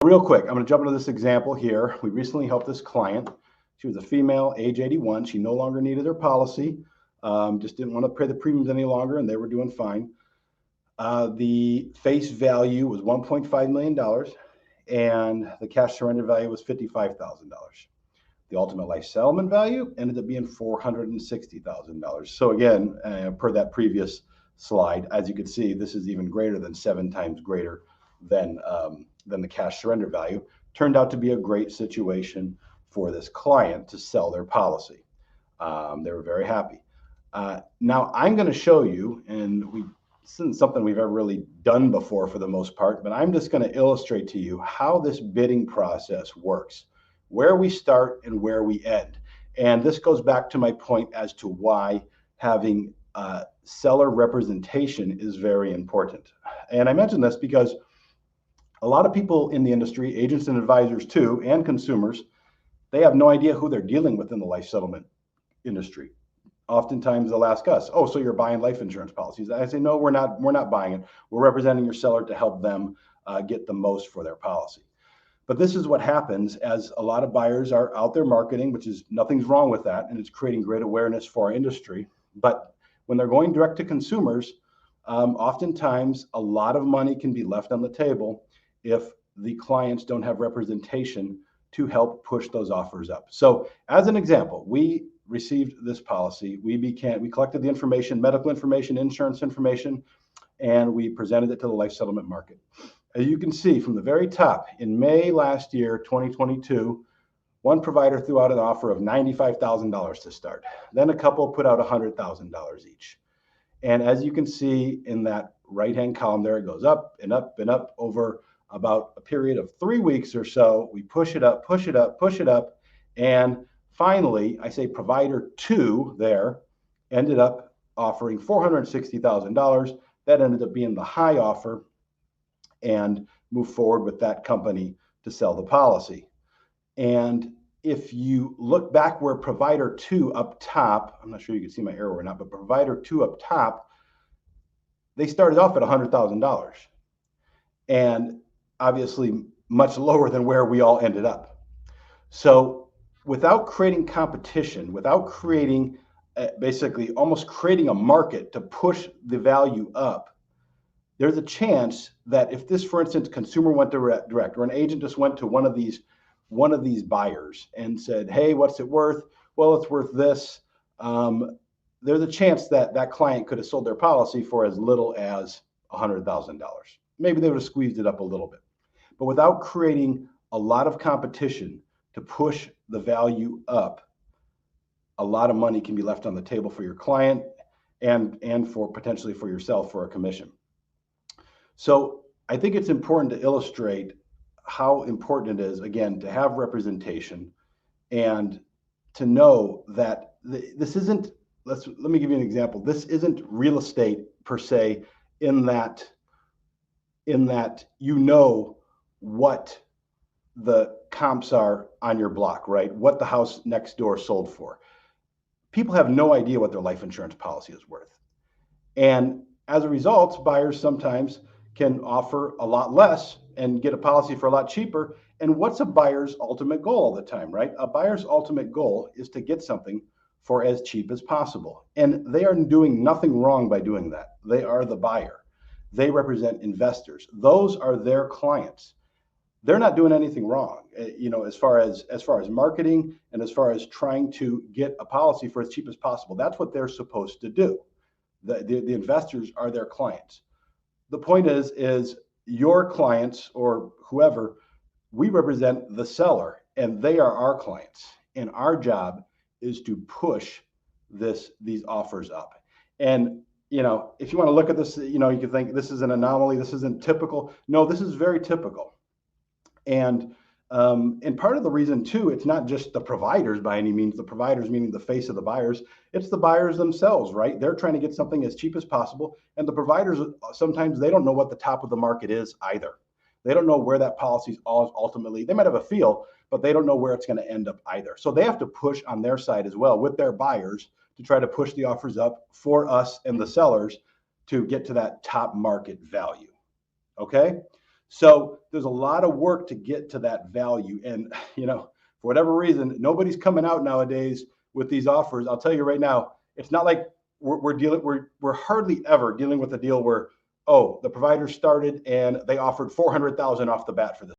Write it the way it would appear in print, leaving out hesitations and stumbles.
Real quick, I'm going to jump into this example here. We recently helped this client. She was a female, age 81. She no longer needed her policy, just didn't want to pay the premiums any longer, and they were doing fine. The face value was $1.5 million, and the cash surrender value was $55,000. The ultimate life settlement value ended up being $460,000. So again, per that previous slide, as you can see, this is even greater than 7 times greater than the cash surrender value. Turned out to be a great situation for this client to sell their policy. They were very happy. Now I'm going to show you, and this isn't something we've ever really done before for the most part, but I'm just going to illustrate to you how this bidding process works, where we start and where we end. And this goes back to my point as to why having seller representation is very important. And I mention this because a lot of people in the industry, agents and advisors too, and consumers, they have no idea who they're dealing with in the life settlement industry. Oftentimes they'll ask us, "Oh, so you're buying life insurance policies?" I say, "No, we're not. We're not buying it. We're representing your seller to help them get the most for their policy." But this is what happens as a lot of buyers are out there marketing, which is nothing's wrong with that, and it's creating great awareness for our industry. But when they're going direct to consumers, oftentimes a lot of money can be left on the table if the clients don't have representation to help push those offers up. So as an example, we received this policy. We collected the information, medical information, insurance information, and we presented it to the life settlement market. As you can see from the very top, in May last year, 2022, one provider threw out an offer of $95,000 to start. Then a couple put out $100,000 each. And as you can see in that right-hand column there, it goes up and up and up over about a period of 3 weeks or so. We push it up, push it up, push it up. And finally, I say provider 2 there ended up offering $460,000. That ended up being the high offer, and move forward with that company to sell the policy. And if you look back where provider 2 up top, I'm not sure you can see my arrow or not, but provider 2 up top, they started off at $100,000, and obviously much lower than where we all ended up. So without creating competition, without creating basically almost creating a market to push the value up, there's a chance that if this, for instance, consumer went direct, or an agent just went to one of these buyers and said, "Hey, what's it worth?" "Well, it's worth this." There's a chance that that client could have sold their policy for as little as $100,000. Maybe they would have squeezed it up a little bit. But without creating a lot of competition to push the value up, a lot of money can be left on the table for your client and for potentially for yourself for a commission. So I think it's important to illustrate how important it is, again, to have representation and to know that this isn't, let me give you an example. This isn't real estate per se, in that you know what the comps are on your block, right? What the house next door sold for. People have no idea what their life insurance policy is worth. And as a result, buyers sometimes can offer a lot less and get a policy for a lot cheaper. And what's a buyer's ultimate goal all the time, right? A buyer's ultimate goal is to get something for as cheap as possible. And they are doing nothing wrong by doing that. They are the buyer. They represent investors. Those are their clients. They're not doing anything wrong, as far as marketing and as far as trying to get a policy for as cheap as possible. That's what they're supposed to do. The investors are their clients. The point is your clients or whoever, we represent the seller and they are our clients. And our job is to push these offers up. And, if you want to look at this, you can think this is an anomaly. This isn't typical. No, this is very typical. And part of the reason too, it's not just the providers by any means, the providers meaning the face of the buyers, it's the buyers themselves, right? They're trying to get something as cheap as possible. And the providers, sometimes they don't know what the top of the market is either. They don't know where that policy is ultimately, they might have a feel, but they don't know where it's going to end up either. So they have to push on their side as well with their buyers to try to push the offers up for us and the sellers to get to that top market value. Okay. So there's a lot of work to get to that value. And, for whatever reason, nobody's coming out nowadays with these offers. I'll tell you right now, it's not like we're hardly ever dealing with a deal where, oh, the provider started and they offered 400,000 off the bat for this.